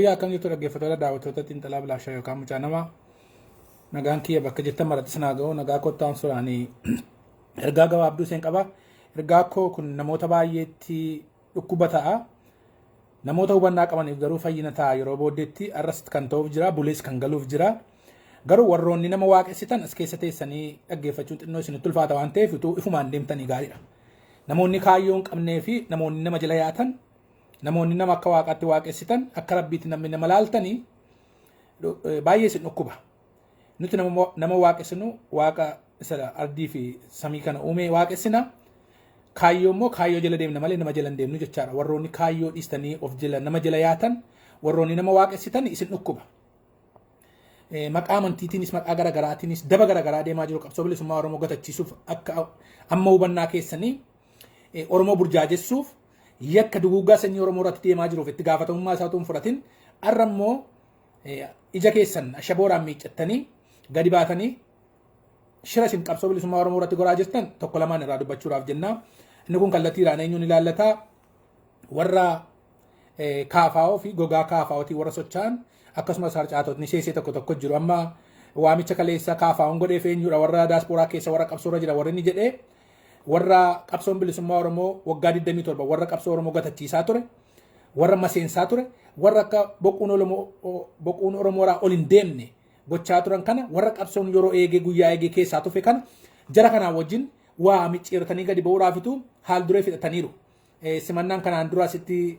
Fayyaa akkam jirtu dhaggeeffattoota daawwattoota xiinxalaa bilaashaa yookaan mucaa namaa nagaan kiyya bakka jirtan maratti sinaa ga'u nagaa kottaan suraanii ergaa gabaabduu isheen qaba. Ergaa koo kun namoota baay'eetti dhukkuba ta'a. Namoota hubannaa qabaniif garuu fayyina ta'a yeroo booddeetti arras kan ta'uuf jira bulees kan galuuf jira. Garuu warroonni nama waaqessitan as keessa teessanii dhaggeeffachuun xinnoo isinitti ulfaata waan ta'eef utuu ifumaan deemtanii gaariidha. Namoonni kaayyoo hin qabnee fi namoonni nama jala yaatan namoonni nama akka waaqaatti waaqessitan akka rabbiitti namni nama laaltanii baay'ee isin dhukkuba. Nuti nama waaqessinu waaqa isa ardii fi samii kana uume waaqessina. Kaayyoo immoo kaayyoo jala deemna malee nama jala hin deemnu jechaadha. Warroonni kaayyoo dhiistanii of jala nama jala yaatan warroonni nama waaqessitan isin dhukkuba. Maqaa amantiitiinis maqaa garaagaraatiinis daba garaagaraa deemaa jiru qabsoo bilisummaa Oromoo gatachiisuuf akka amma hubannaa keessanii Oromoo burjaajessuuf yakka duguuggaa sanyii Oromoo irratti deemaa jiruuf itti gaafatamummaa isaa tuun fudhatin har'a immoo ija keessan shabooraan miiccattanii gadi baatanii shira isin qabsoo bilisummaa Oromoo irratti goraa jirtan tokko lamaan irraa dubbachuudhaaf jenna. Inni kun kallattiidhaan eenyuun ilaallataa warra kaafaa'oo fi gogaa kaafaa'ootii warra socho'an akkasumas harcaatotni seesee tokko jiru. Amma waamicha kaleessa kaafaa'oon godheef eenyudha warra daaspooraa keessa warra qabsoorra jira warri inni jedhee warra qabsoon bilisummaa Oromoo waggaa 27 warra qabsoo Oromoo gatachiisaa ture warra maseensaa ture warra akka boquun Oromoodhaa ol hin deemne gochaa turan kana warra qabsoon yeroo eegee guyyaa eegee keessaa tufe kana jara kanaa wajjin waa micciirtanii gadi ba'uudhaafitu haal duree fidhataniiru. Simannaan kanaan dura asitti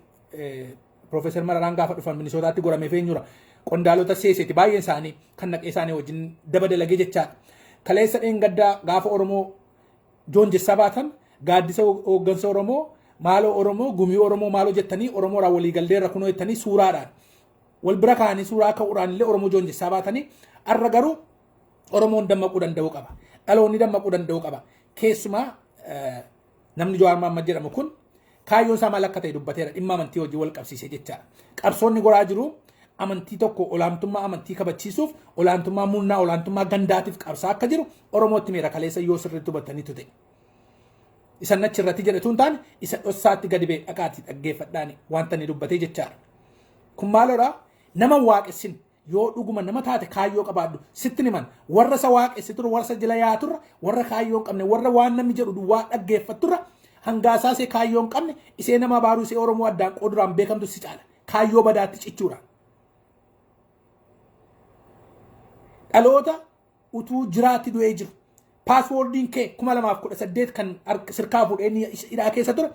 Profeesar Mararaan gaafa dhufan Minisootaatti goramee feenyura qondaalota seeseeti baay'een isaanii kan naqee isaanii wajjin daba dalagee jechaadha. Kaleessa dheengaddaa gaafa Oromoo joonjessaa baatan gaaddisa hooggansa Oromoo maaloo Oromoo gumii Oromoo maaloo jettanii Oromoodhaa waliigaldeerra kunoo jettanii suuraadhaan wal bira kaanii suuraa ka'uudhaan illee Oromoo joonjessaa baatanii har'a garuu Oromoon dammaquu danda'uu qaba. Dhaloonni dammaquu danda'uu qaba. Keessumaa namni Jawaar Mohaammed jedhamu kun kaayyoon isaa maal akka ta'e dubbateera dhimma amantii hojii wal qabsiisee jechaadha. Qabsoonni goraa jiru amantii tokko olaantummaa amantii kabachiisuuf olaantummaa murnaa olaantummaa gandaatiif qabsaa akka jiru Oromootti meera kaleessa yoo sirriitti hubattaniitu ta'e. Isa nachi irratti jedhatuun taane isa dhossaatti gadi ba'e dhaqaatii dhaggeeffadhaani wanta inni dubbatee jechaadha. Kun maalodha nama waaqessin yoo dhuguma nama taate kaayyoo qabaadhu sitti himan warra isa waaqessitu warra isa jala yaaturra warra kaayyoo hin qabne warra waan namni jedhu duwwaa dhaggeeffatturra hangaasaa see kaayyoo hin qabne isee nama baaruu isee Oromoo addaan qooduraan beekamtu si caala kaayyoo badaatti cichuudha. Dhaloota utuu jiraatti du'ee jiru paaswoordiin kee 2018 kan sirkaa fuudhee hidhaa keessa ture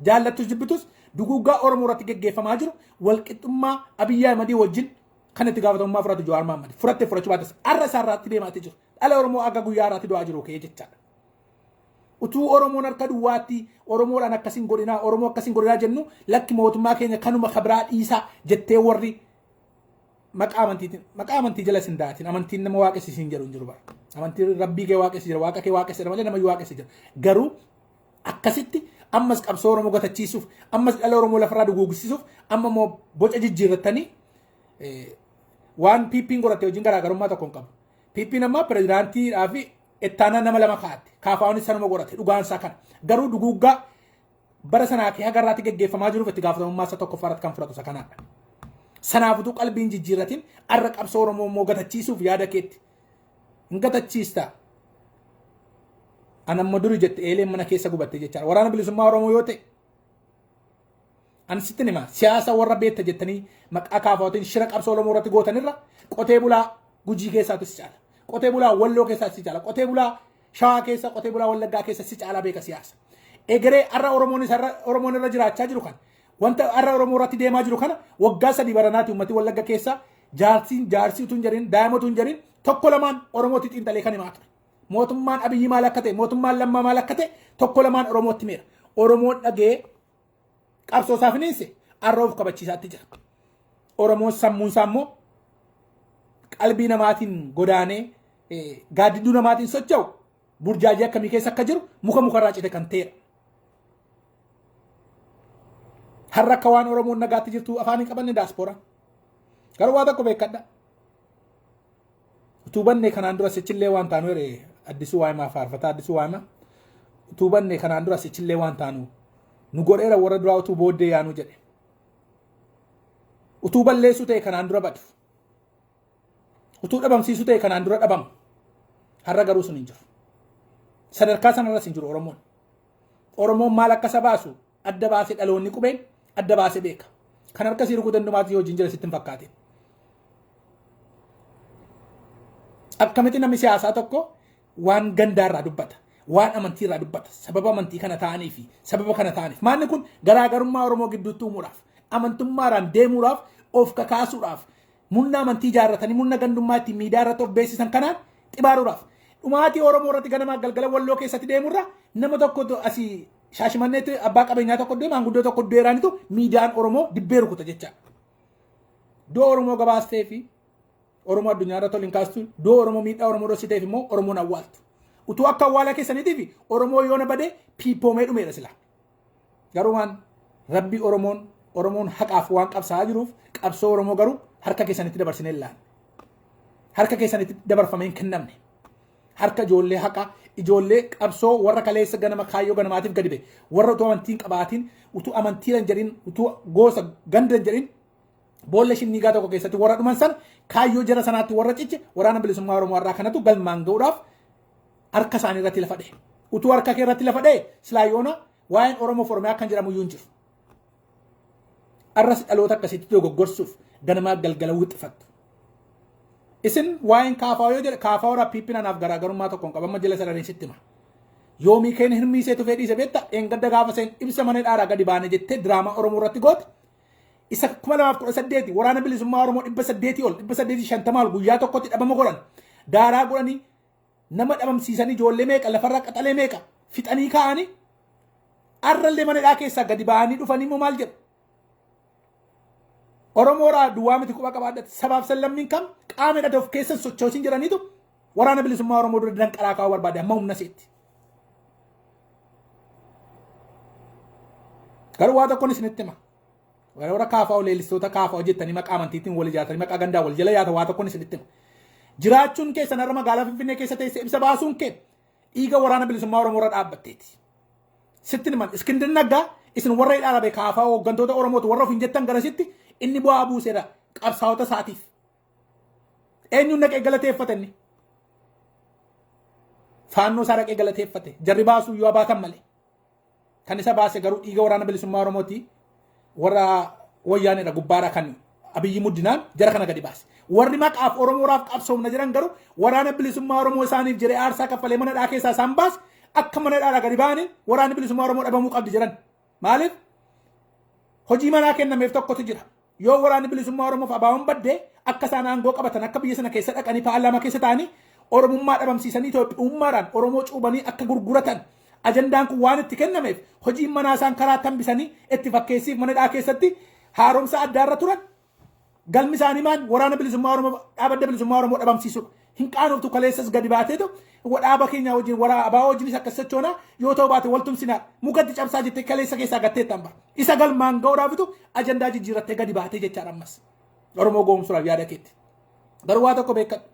jaallattus jibbitus duguuggaa Oromoo irratti geggeeffamaa jiru walqixxummaa Abiyyi Ahmedii wajjin kan itti gaafatamummaa fudhatu Jawaar Mohaammed fudhattee fudhachuu baates har'a isaarraatti deemaatee jiru dhala Oromoo akka guyyaa irraatti du'aa jiru ka'ee jechaadha. Utuu Oromoon harka duwwaatti Oromoodhaan akkasiin godhinaa Oromoo akkasiin godhinaa jennu lakki mootummaa keenya kanuma kabraa dhiisaa jettee warri maqaa amantii jala sin daatin amantiin nama waaqessisiin jedhu hin jiru bara. Amantiin rabbii kee waaqessi jira waaqa kee waaqessi malee nama waaqessi jira. Garuu akkasitti ammas qabsoo Oromoo gatachiisuuf ammas dhala Oromoo lafarraa duguugsisuuf amma immoo boca jijjiirrattanii waan PP'n godhatte wajjin garaagarummaa tokko hin qabu. PP'n amma pirezidaantiidhaa fi ittaanaa nama lama kaa'atte. Kaafaa'uunis sanuma godhate dhugaansaa kana. Garuu duguuggaa bara sanaa kee hagarraatti geggeeffamaa jiruuf itti gaafatamummaa isa tokkoffaarratti kan fudhatu isa kanaadha. Sanaafutuu qalbiin jijjiirratiin har'a qabsoo Oromoo immoo gatachiisuuf yaada keetti. Hin gatachiistaa. Anamma duri jette eeleen mana keessa gubatte jechaadha. Waraana bilisummaa Oromoo yoo ta'e ani sitti nima siyaasa warra beetta jettanii maqaa kaafaatiin shira qabsoo Oromoo irratti gootanirra qotee bulaa Gujii keessaatu si caala. Qotee bulaa Walloo keessaatu si caala. Qotee bulaa Shawaa keessa qotee bulaa Wallaggaa keessa si caala beeka siyaasa. Egeree har'a Oromoon irra jiraachaa jiru kan wanta har'a Oromoo irratti deemaa jiru kana waggaa 3 baranaati uummati Wallagga keessa jaarsii utuu hin jarin daa'ima utuu hin jarin tokko lamaan Oromootti xiinxalee kan himaa ture. Mootummaan Abiyyi maal akka ta'e mootummaan Lammaa maal akka ta'e tokko lamaan Oromootti meera. Oromoon dhagee qabsoo isaa finiinse har'oof kabachiisaatti jira. Oromoon sammuun isaa immoo qalbii namaatiin godaanee gaaddiduu namaatiin socho'u burjaajii akkamii keessa akka jiru mukarraa cite kan ta'edha. Har'a akka waan Oromoon nagaatti jirtu afaan hin qabanne daaspooraa. Garuu waa tokko beekadha. Utuubanne kanaan dura sichillee waan taanu addisuu waa'imaa faarfataa addisuu waa'imaa. Utuubanne kanaan dura sichillee waan taanu nu godheera warra duraa utuu booddee yaanu jedhe. utuu balleessu ta'e kanaan dura badu utuu dhabamsiisu ta'e kanaan dura dhabamu har'a garuu sun hin jiru sadarkaa sanarras hin jiru Oromoon maal akka sabaasu adda baasee dhaloonni qubeen adda baasee beeka kan harkasii rukutan dhumaati hojiin jira sitti hin fakkaatin akkamitti namni siyaasaa tokko waan gandaarraa dubbata waan amantiirraa dubbata sababa amantii kana ta'aniif sababa kana ta'aniif maanni kun garaagarummaa Oromoo gidduutti uumuudhaaf amantummaadhaan deemuudhaaf of kakaasuudhaaf murna amantii ijaarratanii murna gandummaa ittiin miidiyaa irratti of beeksisan kanaan xibaaruudhaaf dhumaatii Oromoo irratti ganama galgala walloo keessatti deemurra nama tokko asii Shaashimanneetti abbaa qabeenyaa tokko deema manguddoo tokko deeraanitu miidiyaan Oromoo dibbee rukuta jecha doo Oromoo gabaastee fi Oromoo addunyaa irratti waliin kaastu doo Oromoo miidhaa Oromoo dhossiteef immoo Oromoon awwaaltu utuu akka awwaala keessaniitiif Oromoo yoona badee piippoomee dhumeera sila garumaan rabbi Oromoon haqaaf waan qabsaa jiruuf qabsoo Oromoo garuu harka keessanitti dabarsinee ilaalle harka keessanitti dabarfamee hin kennamne harka ijoollee haqa ijoollee qabsoo warra kaleessa ganama kaayyoo ganamaatiif gadi ba'e warra utuu amantiin qabaatiin utuu amantiiran jedhin utuu gosa gandan jedhin boolla shinniigaa tokko keessatti warra dhuman sana kaayyoo jara sanaatti warra ciche waraana bilisummaa Oromoo irraa kanatu galmaan ga'uudhaaf harka isaanii irratti lafa dha'e utuu harka kee irratti lafa dha'e silaa yoona waa'een Oromoo Oromiyaa kan jedhamu iyyuu hin jiru arras dhaloota akkasitti dogoggorsuuf ganamaa galgala wixxifattu isin waa'een kaafaa yoo jedhe kaafaa warra piippinaanaaf garaagarummaa tokkoon qabama jala sarareen sitti hima yoomii keen hirmiisee tufee dhiise beetta eeggadda gaafa seen ibsa mana dhaaraa gadi baane jettee diraamaa Oromoo irratti goote isa 2018 waraana bilisummaa Oromoo 850 ol guyyaa tokkotti dhabama godhan daaraa godhanii nama dhabamsiisanii ijoollee meeqa lafarraa qaxalee meeqa fixanii kaa'anii arrallee mana dhaa keessaa gadi ba'anii dhufanii immoo maal jedhu Oromoo raa duwwaa miti quba qabaadhate sabaaf sallammiin kam qaamedha of keessa sochoosin jedhaniitu waraana bilisummaa Oromoo dura danqaraa kaa'uu barbaade amma humna seetti. Garuu waa tokkoon isinitti hima. Warra kaafaa leellistoota kaafaa hojjettanii maqaa amantiitiin wal ijaartanii maqaa gandaa wal jala yaata waa tokkoon isinitti hima. Jiraachuun keessan har'a magaalaa Finfinnee keessa teessee ibsa baasuun kee dhiiga waraana bilisummaa Oromoo irra dhaabbatteeti. Sitti himan Iskindir Naggaa isin warra dhaabee kaafaa hooggantoota Oromootu warra ofiin jettan garasitti inni bu'aa buuseera qabsaa'ota isaatiif. Eenyuun dhaqee galateeffatanni? Faannoo isaa dhaqee galateeffate. Jarri baasuu yoo baatan malee. Kan isa baase garuu dhiiga waraana bilisummaa Oromooti warra wayyaanedha gubbaadha kan Abiyyi Muddinaan jara kana gadi baase. Warri maqaaf Oromoodhaaf qabsoomna jiran garuu waraana bilisummaa Oromoo isaaniif jedhee aarsaa kaffalee mana dhaa keessaa isaan baase akka mana dhaadhaa gadi baane waraanni bilisummaa Oromoo dhabamuu qabdi jiran. Maaliif? Hojii manaa kennameef tokkotu jira. Yoo waraanni bilisummaa Oromoof abaa'uun baddee akka isaan aangoo qabatan akka biyya sana keessa dhaqanii paarlaamaa keessa ta'anii Oromummaa dhabamsiisanii Itoophiyaummaadhaan Oromoo cuubanii akka gurguratan ajandaan kun waan itti kennameef hojiin manaa isaan karaa tambisanii itti fakkeessiif mana dhaa keessatti haaromsa addaarra turan galmi isaanii maan waraana bilisummaa Oromoo dhaabadda bilisummaa Oromoo dhabamsiisudha. Hin qaanoftu kaleessas gadi baateetu dhaaba keenya wajjin wara abaa wajjinis akka sochoona yoo ta'u baate waltumsinaa mukatti cabsaa jettee kaleessa keessaa gattee tamba isa galmaan ga'uudhaafitu ajandaa jijjiirattee gadi baatee jechaadha ammas Oromoo goomsuudhaaf yaada keetti. Garuu waa tokko beekadhu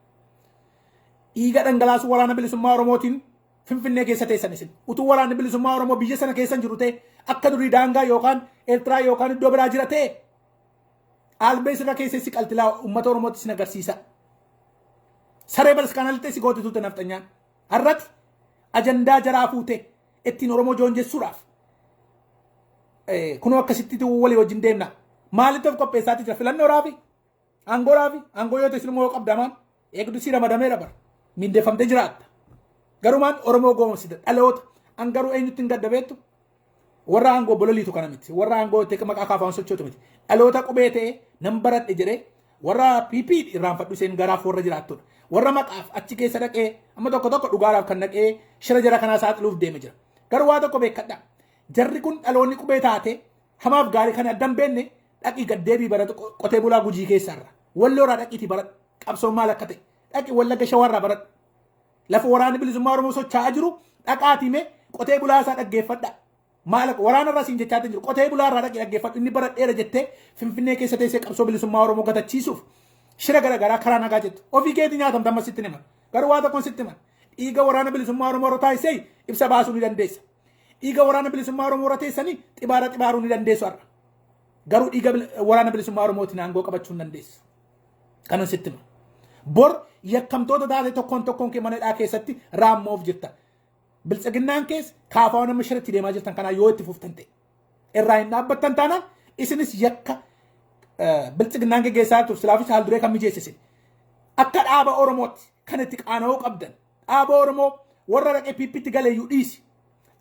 dhiiga dhangalaasu waraana bilisummaa Oromootiin Finfinnee keessa teessan isin utuu waraanni bilisummaa Oromoo biyya sana keessa jiru ta'e akka durii daangaa yookaan Eertiraa yookaan iddoo biraa jira ta'e albee sirra keessatti qaltilaa uummata Oromootti sin agarsiisa. Saree balskaanaltee si goote tuute nafxanyaan har'atti ajandaa jaraa fuute ittiin Oromoo joonjessuudhaaf kunoo akkasitti walii wajjin deemna maalitti of qopheessaatti jira filannoo raafi aangoo yoo ta'e silmoo qabdamaan eegdu si ramadameera bara mindeeffamtee jiraatta garumaan Oromoo goomsita dhaloota an garuu eenyutti hin gaddabeettu warra aangoo bololiitu kana miti warra aangoo ta'e maqaa kaafaan sochootu miti dhaloota qubee ta'e nan baradhe jedhee warra PP irraanfadhu seen garaaf warra jiraattudha. Warra maqaaf achi keessa dhaqee amma tokko dhugaadhaaf kan dhaqee shira jara kanaa saaxiluuf deeme jira. Garuu waa tokko beekadha. Jarri kun dhaloonni qubee taate hamaaf gaarii kan addan beenne dhaqii gaddeebii baratu qotee bulaa Gujii keessarra. Wallooraa dhaqiitii baradhu qabsoon maal akka ta'e dhaqii Wallagga Shawarraa baradhu. Lafa waraanni bilisummaa Oromoo socho'aa jiru dhaqaatiime qotee bulaa isaa dhaggeeffadha. Maal waraana irraa siin jechaa jiru qotee bulaa irraa dhaqii dhaggeeffadhu inni baradheera jettee Finfinnee keessa teessee qabsoo bilisummaa Oromoo gatachiisuuf shira garagaraa karaa nagaa jettu ofii keetii nyaatamta amma sitti himan garuu waa tokkoon sitti himan dhiiga waraana bilisummaa Oromoo irra taasisee ibsa baasuu ni dandeessa dhiiga waraana bilisummaa Oromoo irra teessanii xibaaruu ni dandeessu har'a garuu dhiiga waraana bilisummaa Oromootiin aangoo qabachuu hin dandeessu. Kanan sitti hima. Bor yakkamtoota taate tokkoon kee manadhaa keessatti raammoof jirta. Biltsiginnaan keessa kaafaa nama shirratti deemaa jirtan kanaa yoo itti fuftan ta'e. Irraa hin dhaabbattan taanaan isinis yakka biltsiginnaan geggeessaa turte silaafis haal duree kan mijeessisin. Akka dhaaba Oromootti kan itti qaana'uu qabdan. Dhaaba Oromoo warra dhaqee piippitti galeeyyuu dhiisi.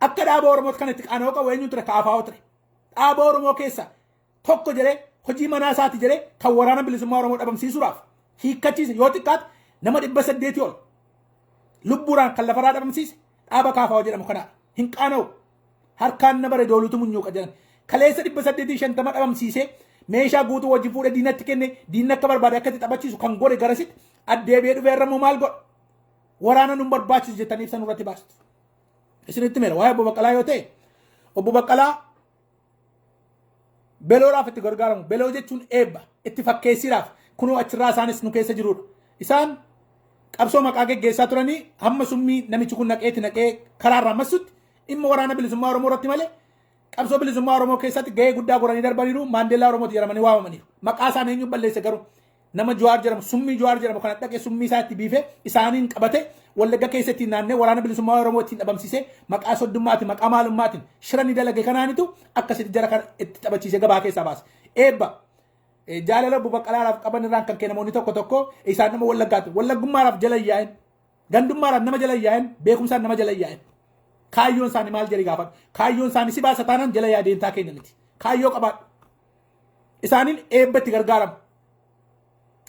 Akka dhaaba Oromootti kan itti qaana'uu qabu eenyu ture kaafaa ture. Dhaaba Oromoo keessa tokko jedhee hojii manaa isaati jedhee kan waraana bilisummaa Oromoo dhabamsiisuudhaaf hiikkachiise yoo xiqqaate nama 800 ol lubbuudhaan kan lafarraa dhabamsiise dhaaba kaafaa jedhamu kana hin qaana'u. Harkaan na bare doolutu munyuuqa jedhan. Kaleessa 850 dhabamsiisee meeshaa guutuu wajjin fuudhee diinatti kenne diinni akka barbaade akka itti taphachiisu kan godhe garasitti addeebi'ee dhufee irrammoo maal godha? Waraana nun barbaachisu jettanii ibsan irratti baastu. Isinitti meera waa'ee obbo Baqqalaa yoo ta'e obbo Baqqalaa beloodhaaf itti gargaaramu. Beloo jechuun eebba itti fakkeessiidhaaf kunoo achirraa isaanis nu keessa jirudha. Isaan qabsoo maqaa geggeessaa turanii hamma summii namichi kun naqee karaarraa massutti dhimma waraana bilisummaa Oromoo irratti malee qabsoo bilisummaa Oromoo keessatti gahee guddaa godhanii darbaniiru Maandeellaa Oromooti jedhamanii waamamaniiru. Maqaa isaanii eenyu balleesse garuu nama Jawaar jedhamu summii Jawaar jedhamu kana dhaqee summii isaa itti biifee isaaniin qabate Wallagga keessatti naannee waraana bilisummaa Oromoo ittiin dhabamsiisee maqaa soddummaatiin maqaa maalummaatiin shirani dalage kanaanitu akkasitti jara kan itti taphachiisee gabaa keessaa baase. Eebba jaalala obbo Baqqalaadhaaf qaban irraan kan kennamoonni tokko isaan nama Wallaggaati. Wallaggummaadhaaf jala yaa'en gandummaadhaaf nama jala yaa'en beekumsaan nama jala yaa'en. Kaayyoon isaanii maal jedhi gaafadhu. Kaayyoon isaanii si baasa taanaan jala yaadeentaa keenya miti. Kaayyoo qabaadhu. Isaaniin eebbatti gargaaramu.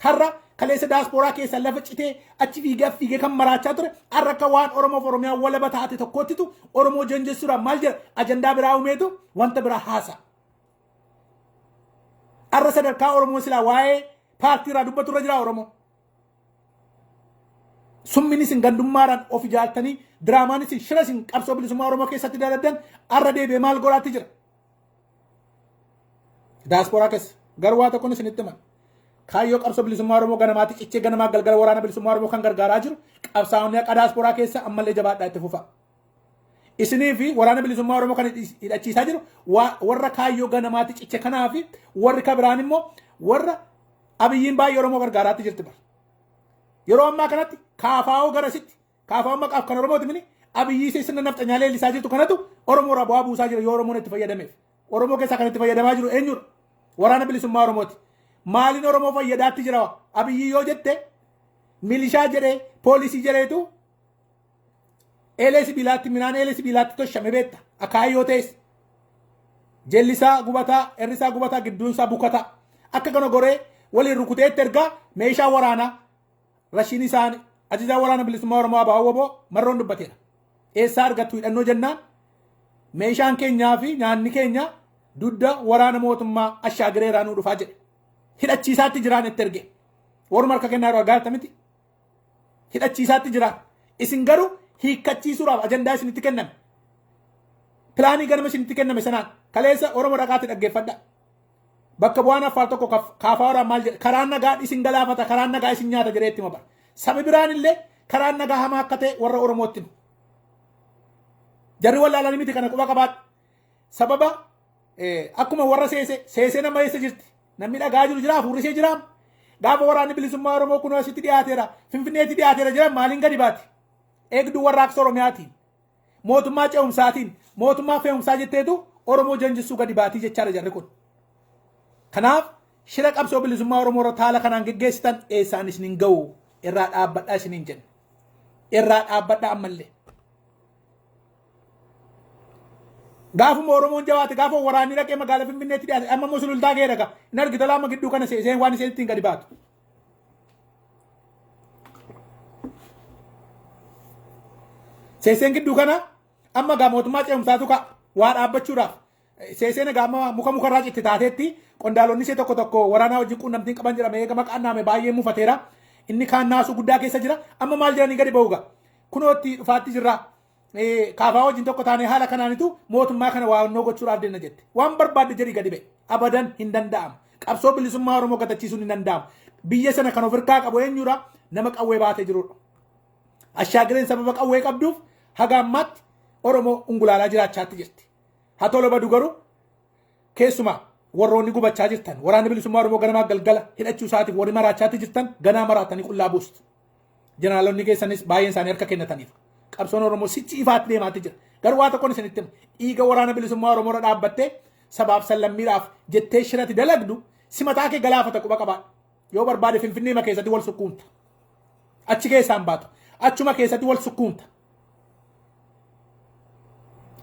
Har'a kaleessa daasporaa keessa lafa citee achi fiigee kan maraachaa ture har'a akka waan Oromoof Oromiyaa walaba taate tokkottitu Oromoo jenjessuudhaan maal jedha ajandaa biraa uumeetu wanta biraa haasa. Har'a sadarkaa Oromoo silaa waa'ee paartii irraa dubbatu irra jira Oromoo. Summiin isin gandummaadhaan of ijaartanii diraamaan isin shira isin qabsoo bilisummaa Oromoo keessatti daladdan har'a deebi'ee maal godhaatti jira. Daasporaa keessa garuu waa tokkoon isinitti himan. Kaayyoo qabsoo bilisummaa Oromoo ganamaatti cichee ganamaa galgala waraana bilisummaa Oromoo kan gargaaraa jiru qabsaa'onni akka daasporaa keessa ammallee jabaadhaa itti fufa. Isinii fi waraana bilisummaa Oromoo kan hidhachiisaa jiru warra kaayyoo ganamaatti cichee kanaa fi warri kabiraan immoo warra abiyyiin baay'ee Oromoo gargaaraatti jirti bara. Yeroo ammaa kanatti kaafaa'oo garasitti kaafaa'oo maqaaf kan Oromooti mini abiyyii sirna nafxanyaalee lisaa jirtu kanatu Oromoo irraa bu'aa buusaa jira yoo Oromoon itti fayyadameef. Oromoo keessaa kan itti fayyadamaa jiru eenyudha? Waraana bilisummaa Oromooti. Maaliin Oromoo fayyadaatti jira? Abiyyii yoo jette milishaa jedhee poolisii jedheetu eelee sibiilaatti minaan eelee sibiilaatti toshame beetta. Akaayyoo ta'es jellisaa gubataa hirrisaa gubataa gidduunsaa bukataa akka kana goree waliin rukuteetti ergaa meeshaa waraanaa rashiin isaanii ajajaa waraana bilisummaa Oromoo Abaa Woboo marroon dubbateera. Eessaa argattu hidhannoo jennaan meeshaan keenyaa fi nyaanni keenya dudda waraana mootummaa Ashaagireeraa nuu dhufaa jedhe. Hidhachiisaatti jiraan itti erge. Warra harka kennaa irraa gaarta miti. Hidhachiisaatti jiraan. Isin garuu hiikkachiisuudhaaf ajandaa isinitti kenname. Pilaanii ganama isinitti kenname sanaan kaleessa Oromoo dhaqaatti dhaggeeffadha. Bakka bu'aan affaar tokko kaafaa'oodhaan maal jedhe karaan nagaa isin galaafata karaan nagaa isin nyaata jedhee itti mabara. Sabi biraan illee karaan nagaa hamaa akka ta'e warra Oromootti himu. Jarri wallaalanii miti kana quba qabaadha. Sababa akkuma warra seesee nama eessa jirti. Namni dhagaa jiru jira hafuurri ishee jiraam. Gaafa waraanni bilisummaa Oromoo kunoo asitti dhiyaateera. Finfinneetti dhiyaateera jiran maaliin gadi baate? Eegduu warraaqsa Oromiyaatiin. Mootummaa ce'umsaatiin. Mootummaa fe'umsaa jetteetu Oromoo janjissuu gadi baatii jechaadha jarri kun. Kanaaf shira qabsoo bilisummaa Oromoo irratti haala kanaan geggeessitan eessaan isiniin ga'u irraa dhaabbadhaa isiniin jenna. Irraa dhaabbadhaa ammallee. Gaafuma Oromoon jabaate gaafa waraanni dhaqee magaalaa Finfinneetti dhiyaate amma immoo sulultaa ga'ee dhaqa. Inni argita laama gidduu kana seeseen waan isheen ittiin gadi baatu. Seeseen gidduu kana amma gaa mootummaa ce'umsaatu ka'a waa dhaabbachuudhaaf. Seeseen egaa amma mukarraa citti taateetti qondaalonni ishee tokko waraanaa wajjin quunnamtiin qaban jedhame eega maqaan naame baay'ee mufateera. Inni kaan naasuu guddaa keessa jira. Amma maal jedhanii gadi ba'uuga. Kunootti dhufaatti jirra. Kaafaa wajjin tokko taane haala kanaanitu mootummaa kana waannoo gochuudhaaf deemna jette. Waan barbaadde jedhi gadi ba'e. Abadan hin danda'amu. Qabsoo bilisummaa Oromoo gatachiisuun hin danda'amu. Biyya sana kan of hirkaa qabu eenyudha? Nama qawwee baatee jirudha. Ashaagireen sababa qawwee qabduuf haga ammaatti Oromoo ungulaalaa jiraachaatti jirti. Haa tolu badu garuu keessumaa warroonni gubachaa jirtan waraana bilisummaa Oromoo ganamaa galgala hidhachuu isaatiif warri maraachaatti jirtan ganaa maraatanii qullaa buustu. Jeneraaloonni keessanis baay'een isaanii harka kennataniif. Qabsoon Oromoo sichi ifaatti deemaatti jira. Garuu waa tokkoon isinitti hima. Dhiiga waraana bilisummaa Oromoo irra dhaabbattee sabaaf sallammiidhaaf jettee shirati dalagdu si mataa kee galaafata quba qabaa. Yoo barbaade Finfinnee keessatti wal sukkuumta. Achi keessaan baatu. Achuma keessatti wal sukkuumta.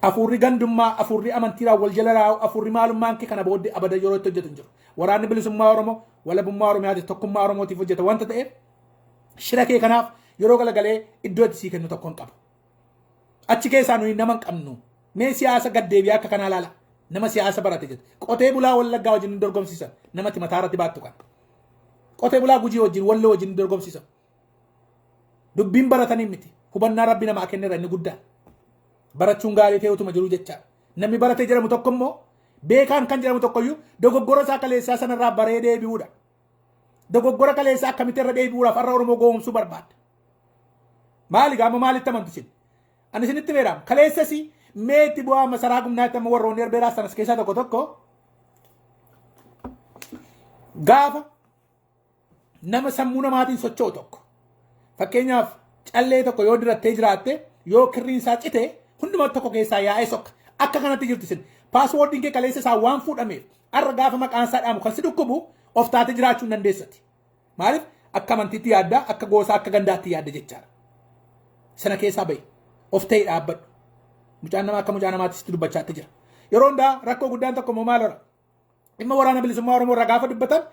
Afurri gandummaa, afurri amantiirraa wal jala raa'u, afurri maalummaan kee kana booddee abada yeroo itti hojjetu hin jiru. Waraanni bilisummaa Oromoo, walabummaa Oromiyaatiif tokkummaa Oromootiif hojjeta wanta ta'eef shira kee kanaaf yeroo galagalee iddoo itti sii kennu tokko hin qabu. Achi keessaa nuyi nama hin qabnu. Mee siyaasa gaddeebi'aa akka kanaa ilaala. Nama siyaasa barate jedhu. Qotee bulaa Wallaggaa wajjin hin dorgomsiisan. Namatti mataa irratti baattu kan. Qotee bulaa Gujii wajjin, Walloo wajjin hin dorgomsiisan. Dubbiin baratanii miti. Hubannaa Rabbi namaa kenneera inni guddaa. Barachuun gaarii ta'e utuma jiru jecha. Namni baratee jedhamu tokko immoo beekaan kan jedhamu tokkoyyuu dogoggora isaa kaleessaa sanarraa baree deebi'uudha. Dogoggora kaleessaa akkamitti irra deebi'uudhaaf har'a Oromoo goomsuu barbaada. Maali gaama maalitti amantu isin? Ani isinitti beeraam. Kaleessasi meetti bu'aa masaraa gumnaatti amma warroonni erbeeraa sanas keessaa tokko gaafa nama sammuu namaatiin socho'u tokko. Fakkeenyaaf callee tokko yoo dirattee jiraatte yoo kirriin isaa cite hunduma tokko keessaa yaa'ee sokka. Akka kanatti jirtu isin. Paaswoordiin kee kaleessa isaa waan fuudhameef har'a gaafa maqaan isaa dhaamu kan si dhukkubu of taate jiraachuu hin dandeessati. Maaliif akka amantiitti yaadda, akka goosaa, akka gandaatti yaadda jechaadha. Sana keessaa bahi. Of ta'ee dhaabbadhu. Mucaan namaa akka mucaa namaatti sitti dubbachaatti jira. Yeroo hundaa rakkoo guddaan tokko immoo maal hora? Dhimma waraana bilisummaa Oromoo irraa gaafa dubbatan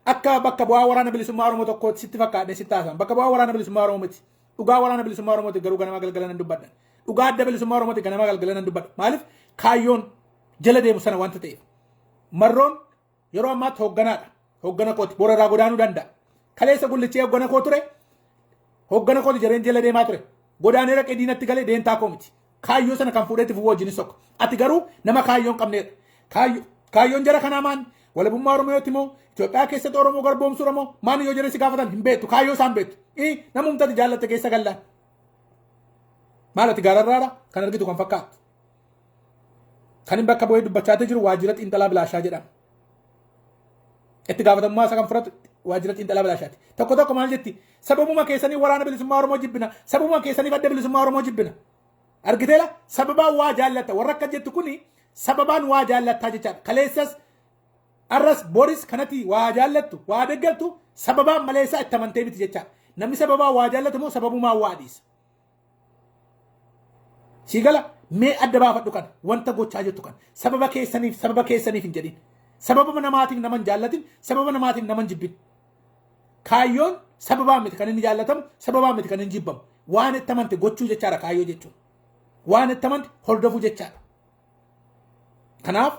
akka bakka bu'aa waraana bilisummaa Oromoo tokkootti sitti fakkaatee sitti haasawan. Bakka bu'aa waraana bilisummaa Oromoo miti. Dhugaa waraana bilisummaa Oromooti garuu ganamaa galgala nan dubbadhan. Dhugaa adda bilisummaa Oromooti ganamaa galgala nan dubbadhan. Maaliif kaayyoon jala deemu sana wanta ta'eef. Marroon yeroo ammaatti hoogganaadha. Hooggana kooti bora irraa godaanuu danda'a. Kaleessa gullichee hooggana koo ture. Hooggana kooti jareen jala deemaa ture. Godaanee raqee diinatti galee deentaa koo miti. Kaayyoo sana kan fuudheetti fufuu wajjin sokko. Ati garuu nama kaayyoon qabneedha. Kaayyoon jara kanaa maan walabummaa Oromiyooti moo Itoophiyaa keessatti Oromoo garboomsuudha moo maan yoo jara si gaafatan hin beektu kaayyoo isaan beektu. Namumtati jaallatte keessa gallaan. Maal ati gaararraadha kan argitu kan fakkaatu. Kan hin bakka bu'ee dubbachaatee jiru waajjira xiinxalaa bilaashaa jedhama. Itti gaafatamummaa isa kan fudhatu waajjira xiinxalaa bilaashaati. Tokko maal jetti sababuma keessanii waraana bilisummaa Oromoo jibbina. Sababuma keessanii adda bilisummaa Oromoo jibbina. Argiteela sababaan waa jaallatta warra akka jettu kuni sababaan waa jaallattaa jechaadha. Kaleessas arras Boris kanatti waa jaallattu waa deeggartu sababaan maleessaa itti amantee miti jechaadha. Namni sababaa waa jaallatu moo sababumaa waa dhiisa. Sigala mee adda baafadhu kan wanta gochaa jettu kan sababa keessaniif hin jedhin. Sababa namaatiif naman jaallatin sababa namaatiif naman jibbin. Kaayyoon sababaa miti kan inni jaallatamu sababaa miti kan inni jibbamu. Waan itti amante gochuu jechaadha kaayyoo jechuun. Waan itti amante hordofuu jechaadha. Kanaaf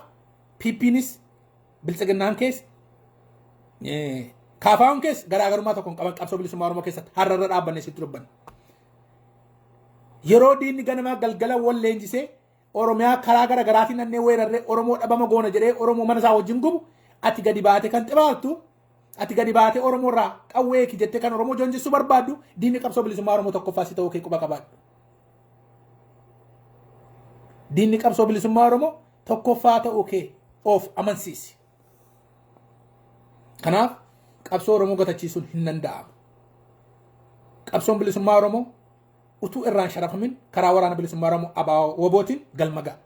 PPnis biltsiginnaan keessa kaafaa'uun keessa garaagarummaa tokkoon qaban qabsoo bilisummaa Oromoo keessatti har'arra dhaabbanne sitti dubbanna. Yeroo diinni ganamaa galgala wal leenjisee Oromiyaa karaa gara garaatiin annee weerarree Oromoo dhabama goona jedhee Oromoo mana isaa wajjin gubu ati gadi baate kan xibaattu ati gadi baate Oromoo irraa qawwee ki jettee kan Oromoo joonjisuu barbaaddu diinni qabsoo bilisummaa Oromoo tokkoffaa si ta'uu kee quba qabaadhu. Diinni qabsoo bilisummaa Oromoo tokkoffaa ta'uu kee of amansiisi. Kanaaf qabsoo Oromoo gatachiisuun hin danda'amu. Qabsoon bilisummaa Oromoo utuu irraan sharafamin karaa waraana bilisummaa Oromoo abaa wabootiin galmagaa.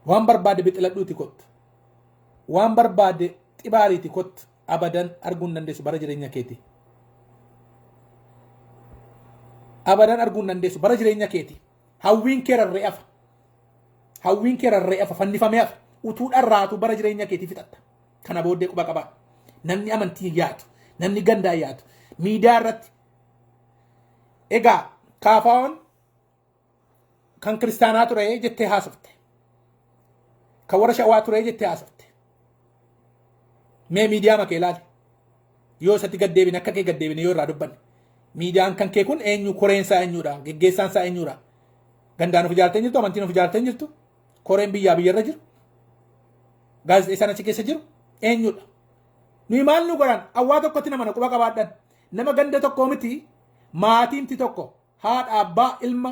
Waan barbaade bixiladhuuti kottu. Waan barbaade xibaariiti kottu abadan arguu hin dandeessu bara jireenya keeti. Abadan arguu hin dandeessu bara jireenya keeti. Hawwiin kee rarree afa. Hawwiin kee rarree afa fannifamee afa. Utuu dharraatu bara jireenya keetii fixatta. Kana booddee quba qabaa. Namni amantii yaadu, namni gandaa yaadu, miidiyaa irratti egaa kaafaa'oon kan kiristaanaa ture jettee haasofte. Kan warra shawaa ture jettee haasofte. Mee miidiyaa makee ilaali. Yoo isatti gaddeebine akka kee gaddeebine yoo irraa dubbanne. Miidiyaan kan kee kun eenyu koreen isaa eenyudha, geggeessaan isaa eenyudha. Gandaan of ijaartee jirtu, amantiin of ijaartee jirtu, koreen biyyaa biyyarra jiru. Gaazexeessaan achi keessa jiru eenyudha. Nuyi maal nu godhan awwaa tokkotti nama quba qabaadhan. Nama ganda tokkoo miti maatiinti tokko haadha abbaa ilma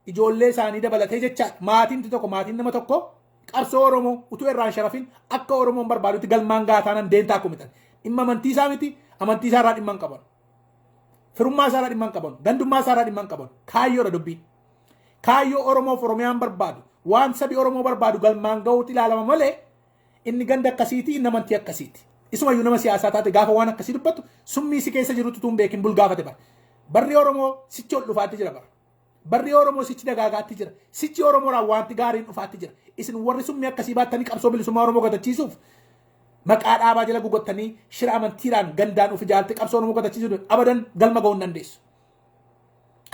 ijoollee isaanii dabalatee jechaadha. Maatiinti tokko maatiin nama tokko qabsoo Oromoo utuu irraan sharafin akka Oromoon barbaadutti galmaan gaataanan deentaa kumitan. Dhimma amantii isaa miti amantii isaa irraa dhimma hin qaban. Firummaa isaa irraa dhimma hin qaban. Gandummaa isaa irraa dhimma hin qaban. Kaayyoodha dubbiin. Kaayyoo Oromoof Oromiyaan barbaadu waan sabi Oromoo barbaadu galmaan ga'uutti ilaalama malee inni ganda akkasiiti inni amantii akkasiiti. Isumayyuu nama siyaasaa taate gaafa waan akkasii dubbatu summii si keessa jirutu tuun beekin bulgaafate bara. Barri Oromoo sichi ol dhufaatti jira bara. Barri Oromoo sichi dagaagaatti jira. Sichi Oromoodhaan wanti gaariin dhufaatti jira. Isin warri summii akkasii baattanii qabsoo bilisummaa Oromoo gatachiisuuf maqaa dhaabaa jala gugottanii shira amantiidhaan gandaan of ijaartee qabsoo Oromoo gatachiisuuf abadan galma ga'uu hin dandeessu.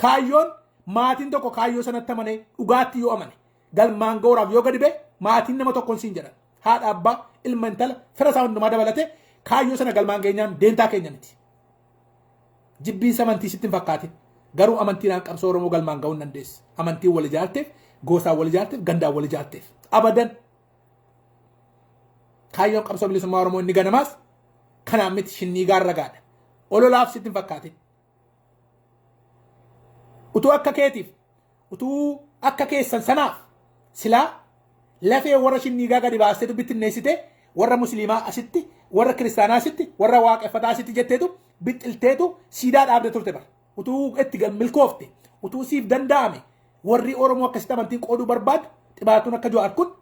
Kaayyoon maatiin tokko kaayyoo sanatti amane dhugaatti yoo amane galmaan ga'uudhaaf yoo gadi ba'e maatiin nama tokkoon siin jedhan. Haadha abbaa ilma intala fira isaa hundumaa dabalate kaayyoo sana galmaan geenyaan deentaa keenya miti. Jibbiinsa amantii sitti hin fakkaatin. Garuu amantiidhaan qabsoo Oromoo galmaan ga'uu hin dandeessu. Amantiin wal ijaarteef, gosaan wal ijaarteef, gandaan wal ijaarteef. Abadan. Kaayyoon qabsoo bilisummaa Oromoo inni ganamaas kanaan miti shinnii gaarra gaadha. Ololaaf sitti hin fakkaatin. Utuu akka keetiif, utuu akka keessan sanaaf silaa lafee warra shinniigaa gadi baasteetu bittinneessite warra musliimaa asitti, warra kiristaanaa asitti, warra waaqeffataa asitti jetteetu bixxilteetu siidaa dhaabde turte bara. Utuu itti milkoofte, utuu siif danda'ame warri Oromoo akkasitti amantiin qooduu barbaadu xibaatuun akka Jawaar kun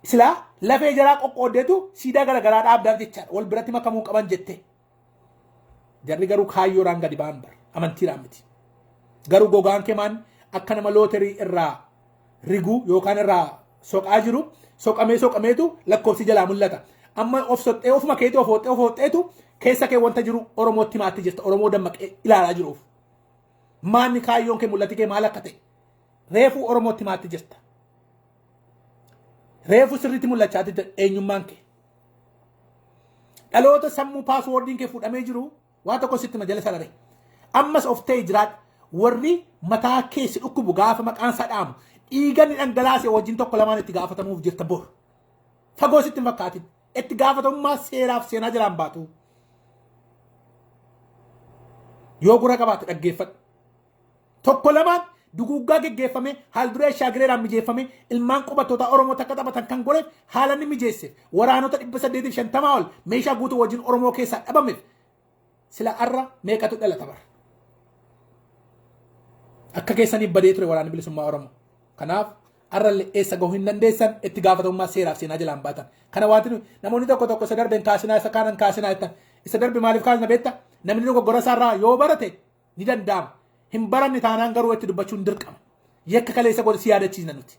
silaa lafee jaraa qoqqooddeetu siidaa garagaraa dhaabdaaf jechaadha. Wal biratti makamuu qaban jette. Jarri garuu kaayyoodhaan gadi ba'an bara. Amantiidhaan miti. Garuu gogaan kee maan akka nama looterii irraa riguu yookaan irraa soqaa jiru soqameetu lakkoofsi jalaa mul'ata. Amma of soxxee ofuma keetii of hoxxeetu keessa kee wanta jiru Oromootti maatti jirta. Oromoo dammaqee ilaalaa jiruuf. Maanni kaayyoon kee mul'ati kee maal akka ta'e reefuu Oromootti maatti jirta. Reefuu sirriitti mul'achaatti eenyummaan kee. Dhaloota sammuu paaswoordiin kee fuudhamee jiru waa tokko sitti majala sarare. Ammas of ta'e jiraadha. Warri mataa keessi dhukkubu gaafa maqaan isaa dhaamu dhiigni dhangalaasee wajjin tokko lamaan itti gaafatamuuf jirta bor. Fagoo sitti hin fakkaatin. Itti gaafatamummaa seeraaf seenaa jalaan baatu. Yoo gura qabaate dhaggeeffadhu. Tokko lamaan duguggaa geggeeffame haal duree shaagireedhaan mijeeffame ilmaan qubattoota Oromoo takka taphatan kan godheef haala ni mijeesse waraanota 850 ol meeshaa guutuu wajjin Oromoo keessaa dhabameef sila arra meeqatu dhalata bara. Akka keessaniif badee ture waraanni bilisummaa Oromoo. Kanaaf arrallee eessa gahuu hin dandeessan itti gaafatamummaa seeraaf seenaa jalaan baatan. Kana wanti namoonni tokko isa darbeen kaasinaa isa kaanan kaasinaa jettan isa darbe maaliif kaasna beekta namni tokko gora isaarraa yoo barate ni danda'ama. Hin baranne taanaan garuu itti dubbachuun dirqama. Yakka kaleessa godhe si yaadachiisna nuti.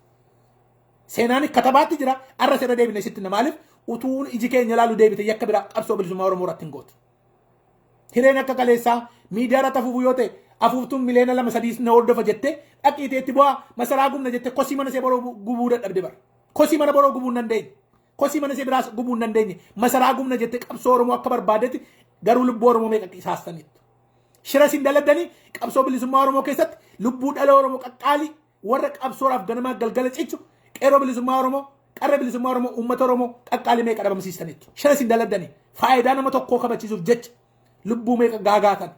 Seenaan katabaatti jira arra seera deebine sitti na maaliif utuun iji keenya laalu deebite yakka biraa qabsoo bilisummaa Oromoo irratti hin gootu. Hireen akka kaleessaa miidiyaa irratti afuufu yoo ta'e afuuftuun miliyoona 2-3 na hordofa jettee dhaqiitee itti bu'aa masaraa gubna jettee kosii mana see boroo gubuu dadhabde bara. Kosii mana boroo gubuu hin dandeenye. Kosii mana see biraas gubuu hin dandeenye. Masaraa gubna jettee qabsoo Oromoo akka barbaadetti garuu lubbuu Oromoo meeqa qisaastaniitu. Shira sin daladdanii qabsoo bilisummaa Oromoo keessatti lubbuu dhala Oromoo qaqqaalii warra qabsooraaf ganamaa galgala cichu qeeroo bilisummaa Oromoo qarra bilisummaa Oromoo uummata Oromoo qaqqaalii meeqa dhabamsiistaniitu. Shira sin daladdanii faayidaa nama tokkoo kabachiisuuf jecha lubbuu meeqa gaagaatan.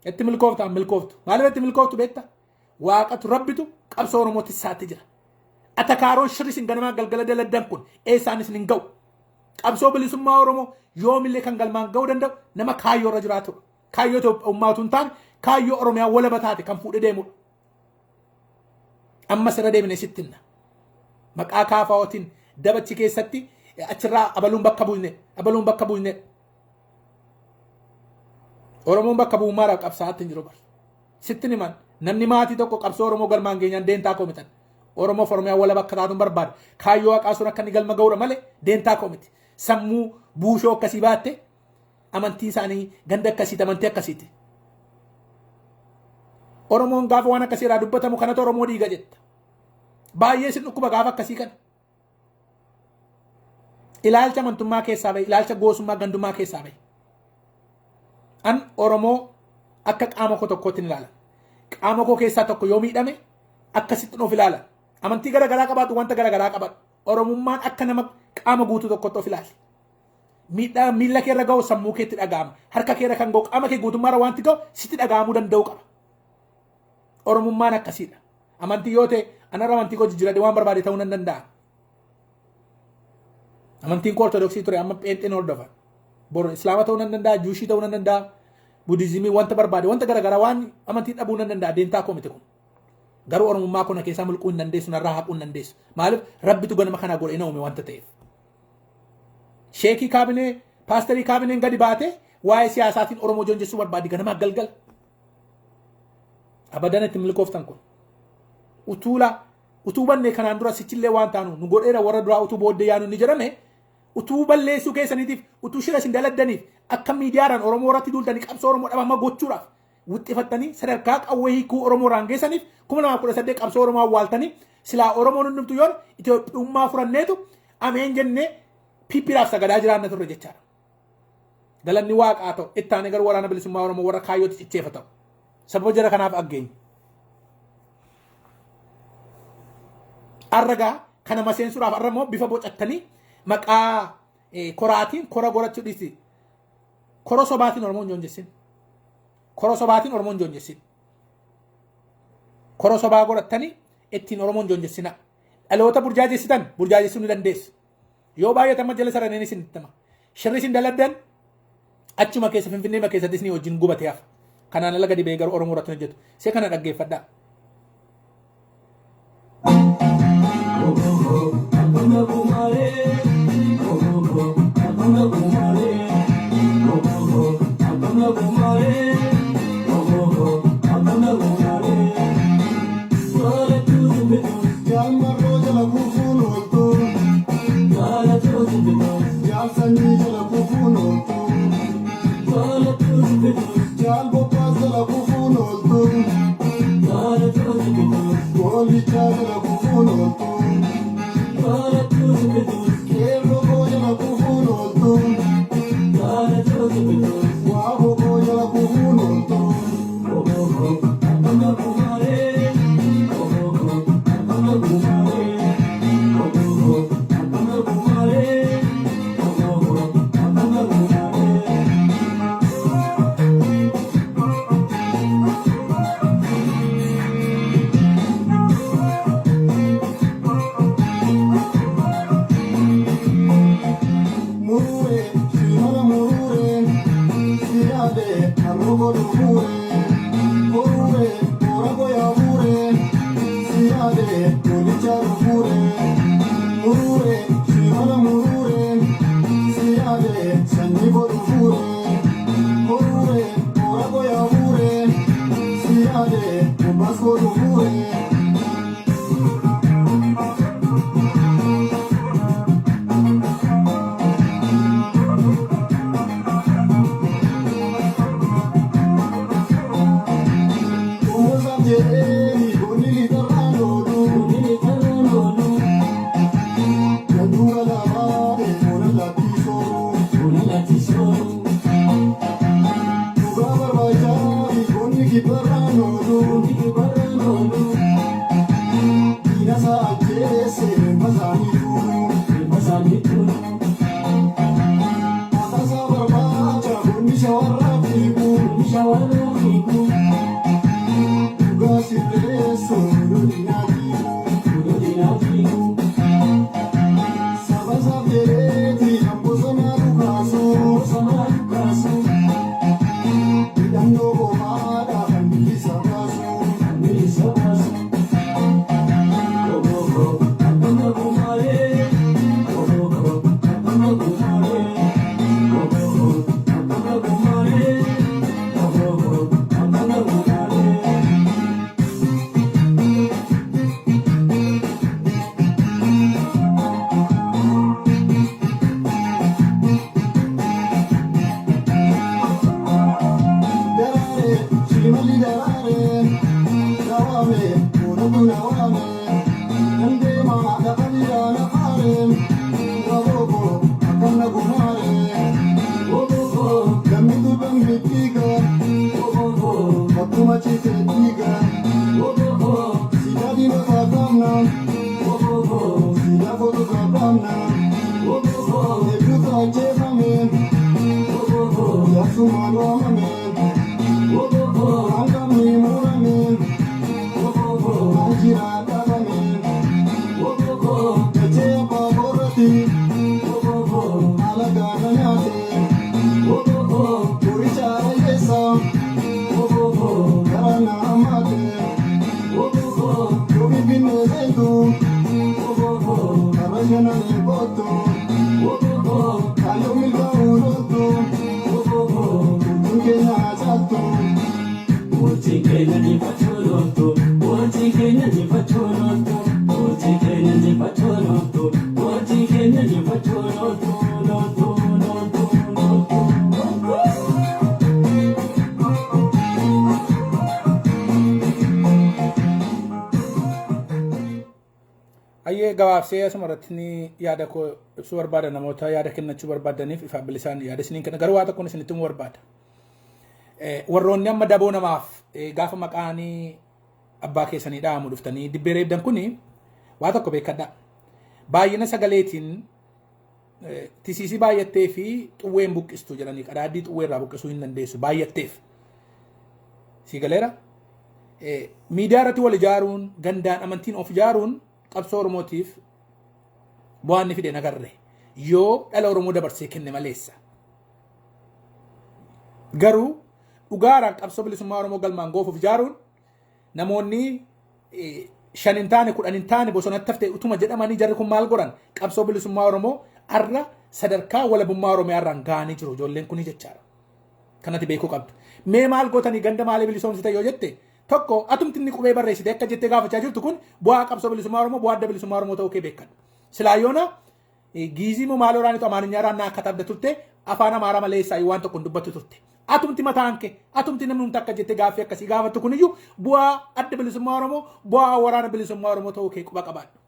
Itti milkooftaan milkooftu. Maaliif itti milkooftu beekta? Waaqatu rabbitu qabsoo Oromootti isaatti jira. Atakaaroon shirri sin ganamaa galgala daladdan kun eessaanis hin ga'u. Qabsoo bilisummaa Oromoo yoomillee kan galmaan ga'uu danda'u nama kaayyoo irra jiraatudha. Kaayyoo uummaatu hin taane kaayyoo Oromiyaa walaba taate kan fuudhee deemudha. Ammas irra deemine sittinna. Maqaa kaafaawotiin dabachi keessatti achirraa abaluun bakka buusne. Oromoon bakka bu'ummaadhaaf qabsaa'atti hin jiru bara. Sittin himan namni maatii tokko qabsoo Oromoo galmaan geenyaan deentaa koomitan. Oromoof Oromiyaa walaba akka taatuun barbaada. Kaayyoo haqaa sun akka inni galma ga'uudha malee deentaa koomiti. Sammuu buushoo akkasii baatte amantii isaanii ganda akkasiiti amantii akkasiiti. Oromoon gaafa waan akkasii irraa dubbatamu kanatu Oromoo dhiiga jetta. Baay'ee sin dhukkuba gaafa akkasii kana. Ilaalcha amantummaa keessaa bahe, ilaalcha goosummaa gandummaa keessaa bahe. An Oromoo akka qaama koo tokkootti hin ilaalan. Qaama koo keessaa tokko yoo miidhame akkasitti nuuf ilaalan. Amantii garaagaraa qabaatu wanta garaagaraa qabaatu. Oromummaan akka nama qaama guutuu tokkotti of ilaali. Miidhaa miila keerra ga'u sammuu keetti dhaga'ama. Harka keerra kan ga'u qaama kee guutummaarra wanti ga'u sitti dhaga'amuu danda'u qaba. Oromummaan akkasiidha. amantii yoo ta'e anarra amantii koo jijjiirradhe waan barbaade ta'uu nan danda'a. Amantiin koo ortodoksii ture amma pheenxeen hordofa. Bor islaama ta'uu nan danda'a, juushii ta'uu nan danda'a, budizimii wanta barbaade wanta garaagaraa waan amantii dhabuu nan danda'a deemtaa koo miti kun. Garuu oromummaa kana keessaa mulquu hin dandeessu narraa haquu hin dandeessu. Maaliif rabbitu ganama kana godhe na uume wanta ta'eef. Sheekii kaabinee paasterii kaabineen gadi baate waa'ee siyaasaatiin Oromoo joonjessuu barbaadi ganamaa galgala. Abadan itti milkooftan kun. Utuu banne kanaan dura sichillee waan taanu nu godheera warra duraa utuu booddee yaanu ni jedhame utuu balleessuu keessaniitiif utuu shira isin daladdaniif akka miidiyaadhaan Oromoo irratti duultanii qabsoo Oromoo dhabama gochuudhaaf wixxifattanii sadarkaa qawwee hiikuu Oromoo irraan geessaniif 2018 qabsoo Oromoo awwaaltanii silaa Oromoon hundumtu yoon Itoophiyummaa furanneetu ameen jennee piipiraaf sagadaa jiraanna turre jechaadha. Galanni waaqaa ta'u itti aanee garuu waraana bilisummaa Oromoo warra kaayyootti cicceeffatamu. Sababa jara kanaaf aggeenya. Arragaa kana maseensuudhaaf arramoo bifa bocattanii maqaa koraatiin kora gorachuu dhiisi. Kora sobaatiin Oromoon joonjessin. Kora sobaatiin Oromoon joonjessin. Kora sobaa godhattanii ittiin Oromoon joonjessina. Dhaloota burjaajessitan burjaajessuu ni dandeessu. Yoo baay'atama jala saraneen isin ittama. Shirri isin daladdan achuma keessa Finfinnee keessatti isin wajjin gubatee hafa. Kanaan ala gadi ba'ee garuu Oromoo irratti hojjetu. See kana dhaggeeffadhaa. Ayyee gabaabsee asumarratti yaada koo ibsuu barbaada namoota yaada kennachuu barbaadaniif ifa bilisaan yaada isiniin kenna garuu waa tokkoon isinitti himuu barbaada. Warroonni amma daboo namaaf gaafa maqaanii abbaa keessanii dhaamu dhuftanii dibbee reebdan kuni waa tokko beekadha. Baay'ina sagaleetiin tisiisii baay'attee fi xuwween buqqistu jedhanii qadaaddii xuwwee irraa buqqisuu hin dandeessu baay'atteef. Si galeera miidiyaa irratti wal ijaaruun gandaan amantiin of ijaaruun qabsoo Oromootiif bu'aan ni fide nagarre yoo dhala Oromoo dabarsee kenne maleessa. Garuu dhugaaraan qabsoo bilisummaa Oromoo galmaan goofuuf ijaaruun namoonni 5 hin taane 10 hin taane bosonatti haftee utuma jedhamanii jarri kun maal godhan qabsoo bilisummaa Oromoo arra sadarkaa walabummaa Oromiyaa irraan ga'anii jiru ijoolleen kuni jechaadha. Kanatti beekuu qabdu. Mee maal gootanii ganda maalii bilisoomsite yoo jette tokko atumti inni qubee barreessite akka jettee gaafachaa jirtu kun bu'aa qabsoo bilisummaa Oromoo bu'aa adda bilisummaa Oromoo ta'uu kee beekan. Silaayoona giizii moo maal oraanitu amaarinyaan naa akka tabda turte afaan amaaraa maleessaa waan tokko hin dubbattu turte. Atumti mataan kee atumti namni hundi akka jettee gaaffii akkasii gaafattu kuniyyuu bu'aa adda bilisummaa Oromoo bu'aa waraana bilisummaa Oromoo ta'uu kee quba qabaadhu.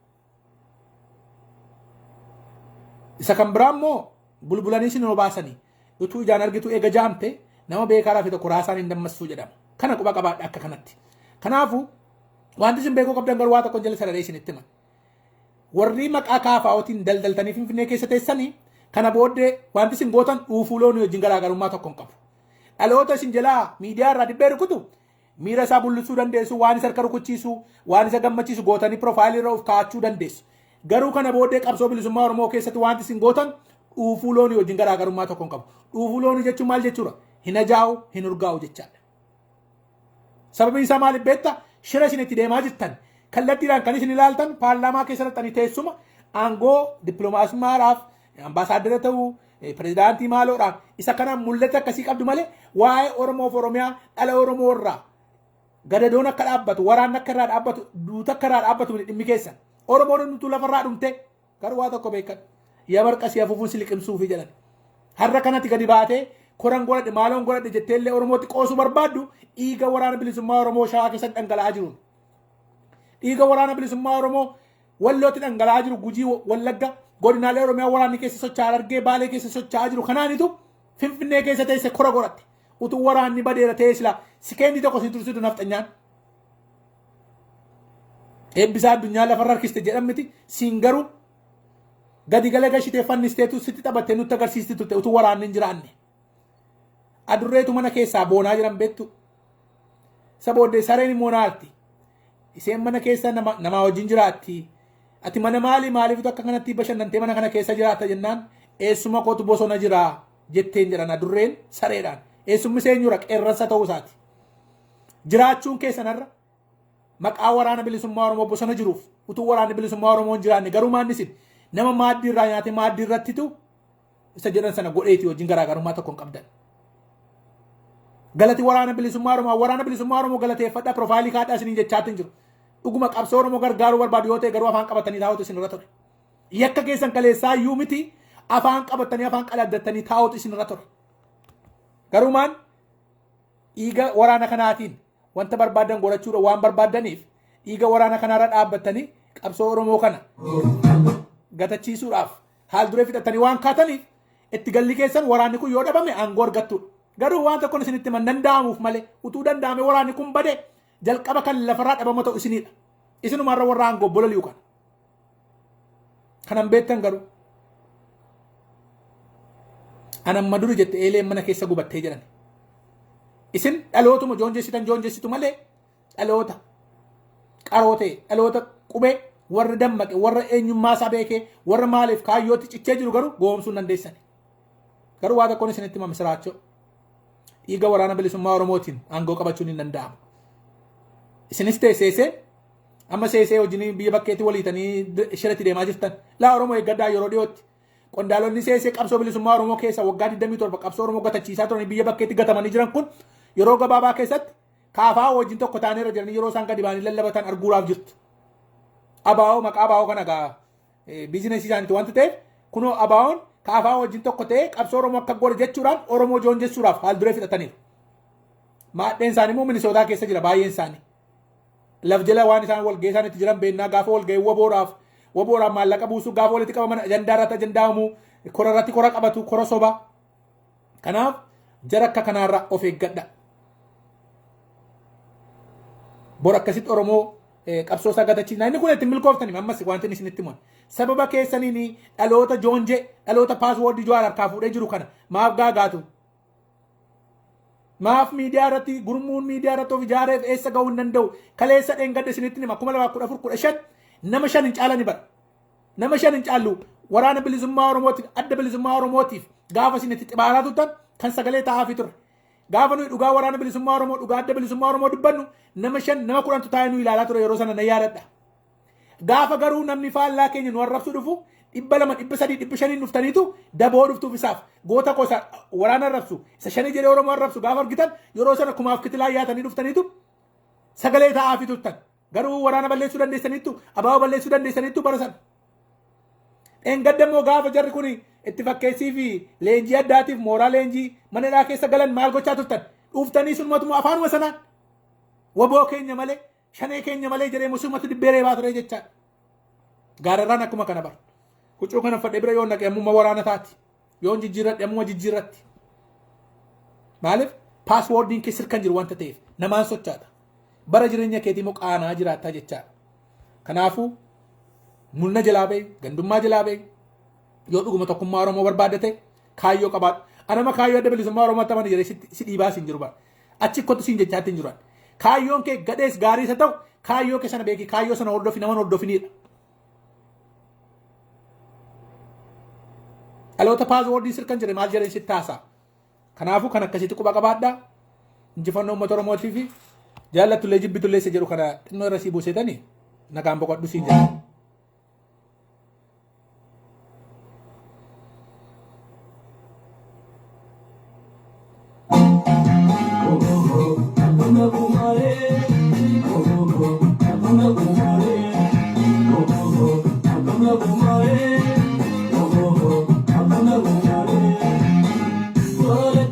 Isa kan biraa immoo bulbulanii isin obaasanii utuu ijaan argitu eega jaamte nama beekaa fi tokko raasaan hin dammassuu jedhama. Kana quba qabaadha akka kanatti. Kanaafu wanti isin beekuu qabdan garuu waa tokko jala sararee isinitti hima. Warri maqaa kaafaa'ootiin daldaltanii Finfinnee keessa teessanii kana booddee wanti isin gootan dhuufuu loonii wajjin garaagarummaa tokko hin qabu. Dhaloota isin jalaa miidiyaa irraa dibbee rukutu miira isaa bullisuu dandeessu waan isa harka rukuchiisu waan isa gammachiisu gootanii piroofaayilii irra of kaa'achuu dandeessu. Garuu kana booddee qabsoo bilisummaa Oromoo keessatti wanti isin gootan dhuufuu loonii wajjin garaagarummaa tokko hin qabu. Dhuufuu loonii jechuun maal jechuudha? Hin ajaa'u hin urgaa'u jechaadha. Sababiin isaa maaliif beekta? Shira isin itti deemaa jirtan kallattiidhaan kan isin ilaaltan paarlaamaa keessatti teessuma aangoo dippiloomaasummaadhaaf ambaasaaddara ta'uu pirezidaantii maaloodhaan isa kanaan mul'ata akkasii qabdu malee waa'ee Oromoo fi Oromiyaa dhala Oromoo irraa gadadoon akka dhaabbatu waraanni akka irraa dhaabbatu duuta akka irraa dhaabbatu dhimmi keessan Oromoon hunduu lafarraa dhumte garuu waa tokko beekan yaa barqasii afuufuun si liqimsuufi jedhan har'a kanatti gadi baatee koran godhadhe maaloon godhadhe jetteellee Oromootti qoosuu barbaaddu dhiiga waraana bilisummaa Oromoo shawaa keessatti dhangala'aa jiruun dhiiga waraana bilisummaa Oromoo wallootti dhangala'aa jiru gujii wallagga godinaalee Oromiyaa waraanni keessa socho'aa argee baalee keessa socho'aa jiru kanaanitu Finfinnee keessa teesse kora godhatte utuu waraanni badeera ta'ee sila sikeendi tokko si tursitu nafxanyaan eebbisaa addunyaa lafarra harkiste jedhamiti siin garuu gadi gala gashitee fannisteetu sitti taphattee nutti agarsiisti turte utuu waraanni hin jiraanne adurreetu mana keessaa boonaa jiran beektu isa booddee sareen immoo naalti iseen mana keessa namaa wajjin jiraatti ati mana maaliif akka kanatti bashannantee mana kana keessa jiraata jennaan eessuma kootu bosona jiraa jetteen jedhan adurreen sareedhaan eessummi seenyura qeerransa ta'uu isaati jiraachuun keessanarra maqaa waraana bilisummaa Oromoo bosona jiruuf utuu waraanni bilisummaa Oromoo hin jiraanne garuu maannisin nama maaddii irraa nyaate maaddii irrattitu isa jedhan sana godheeti wajjin garaagarummaa tokko hin qabdan. Galati waraana bilisummaa Oromoo galateeffadha piroofaayilii kaadhaa isiniin jechaatiin jiru. Dhuguma qabsoo Oromoo gargaaruu barbaadu yoo ta'e garuu afaan qabatanii taa'utu isinirra ture. Yakka keessan kaleessaa iyyuu miti afaan qabatanii afaan qaladdatanii taa'utu isinirra ture. Garuu maan dhiiga waraana kanaatiin wanta barbaadan godhachuudha waan barbaadaniif dhiiga waraana kanaarra dhaabbatanii qabsoo Oromoo kana gatachiisuudhaaf haal duree fixatanii waan kaataniif itti galli keessan waraanni kun yoo dhabame aangoo argattudha. Garuu waan tokkoon isinitti man danda'amuuf malee utuu danda'ame waraanni kun bade jalqaba kan lafarraa dhabama ta'u isinidha. Isinumarra warra aangoo bololi'u kana. Kanan beektan garuu anan maduri jette eeleen mana keessa gubattee jedhan. Isin dhalootuma joonjessitu malee dhaloota qaroo ta'e dhaloota qubee warra dammaqe warra eenyummaa isaa beekee warra maaliif kaayyootti cichee jiru garuu goomsuun dandeessan. Garuu waa tokkoon isinitti hima misiraachoo. Dhiiga waraana bilisummaa Oromootiin aangoo qabachuun hin danda'amu. Isinis ta'e seesee amma seesee wajjin biyya bakkeetti waliitanii shirratti deemaa jirtan laa Oromoo eeggaddaa yeroo dhiyootti qondaalonni seesee qabsoo bilisummaa Oromoo keessa waggaa 27 qabsoo Oromoo gatachiisaa turan biyya bakkeetti gatamanii jiran kun yeroo gabaabaa keessatti kaafaa wajjin tokko taaneera jiranii yeroo isaan gadi baanii lallabatan arguuraaf jirtu. Abaa'oo maqaa abaa'oo kana gaa biizinesii isaaniitti wanti ta'eef kunoo abaa'oon kaafaa wajjin tokko ta'ee qabsoo Oromoo akka godhe jechuudhaan Oromoo joonjessuudhaaf haal duree fixataniiru. Maadheen isaanii immoo Minisootaa keessa jira baay'een isaanii. Laf jala waan isaan walga'ii isaaniitti jiran beennaa gaafa walga'ii waboodhaaf Wobooraan maallaqa buusuu gaafa walitti qabaman ajandaarratti ajandaamu korarratti kora qabatu kora soba. Kanaaf jara akka kanaarraa of eeggadha. Bor akkasitti Oromoo qabsoo sagatachiisna. Inni kun ittiin milkooftanii ammas wanti isinitti himu. Sababa keessaniin dhaloota joonjee dhaloota paaswoordii Jawaar harkaa fuudhee jiru kana maaf gaagaatu? Maaf miidiyaa irratti gurmuun miidiyaa irratti of ijaareef eessa gahuu hin danda'u? Kaleessa dheengadde isinitti hima 2014-15 nama 5 hin caalani bara. Nama 5 hin caallu waraana bilisummaa Oromootiif adda bilisummaa Oromootiif gaafa isinitti xibaaraa tuttan kan sagalee taa'aa fi turre. Gaafa nuyi dhugaa waraana bilisummaa Oromoo dhugaa adda bilisummaa Oromoo dubbannu nama 5 nama 10tu taa'ee nu ilaalaa ture yeroo sana na yaadadha. Gaafa garuu namni faallaa keenya nu arrabsu dhufu 200 300 500 dhuftaniitu daboo dhuftuuf isaaf goota qosa waraana arrabsu isa 5 jedhee Oromoo arrabsu gaafa argitan yeroo sana kumaaf kitilaa yaatanii dhuftaniitu sagalee taa'aa fi turtan. Garuu waraana balleessuu dandeessaniitu abaaboo balleessuu dandeessaniitu bara sana. Engaddamoo gaafa jarri kun itti fakkeessii fi leenjii addaatiif mooraa leenjii manadhaa keessa galan maal gochaa turtan? Dhuftanii sunumatu afaanuma sanaan waboo keenya malee shanee keenya malee jedhee musumatu dibbeeree baaturee jechaadha. Gaararraan akkuma kana bara. Huccuu kana fadhee bira yoo naqe ammuma waraana taati. Yoon jijjiirradhe ammuma jijjiirratti. Maaliif? Paaswoordiin keessa kan jiru wanta ta'eef namaan sochaata. Bara jireenya keetii immoo qaanaa jiraattaa jechaadha. Kanaafuu mul'ina jalaa ba'e gandummaa jalaa ba'e yoo dhuguma tokkummaa Oromoo barbaadate kaayyoo qabaadhu. Anama kaayyoo adda bilisummaa Oromoo ta'an jedhee si dhiibaa siin jiru bara. Achi kottu siin jechaatti hin jiran. Kaayyoon kee gadhees gaarii isa ta'u kaayyoo kee sana beeki kaayyoo sana hordofi nama hordofinidha. Dhaloota paaswoordii sirkan jire maal jedhee sitti haasa'a. Kanaafuu kan akkasitti quba qabaadhaa. Injifannoo uummata Oromootii fi jaallattullee jibbitullee isa jedhu kana xinnoo irra sii buusetanii nagaan boqodhu siin jedha. Oh,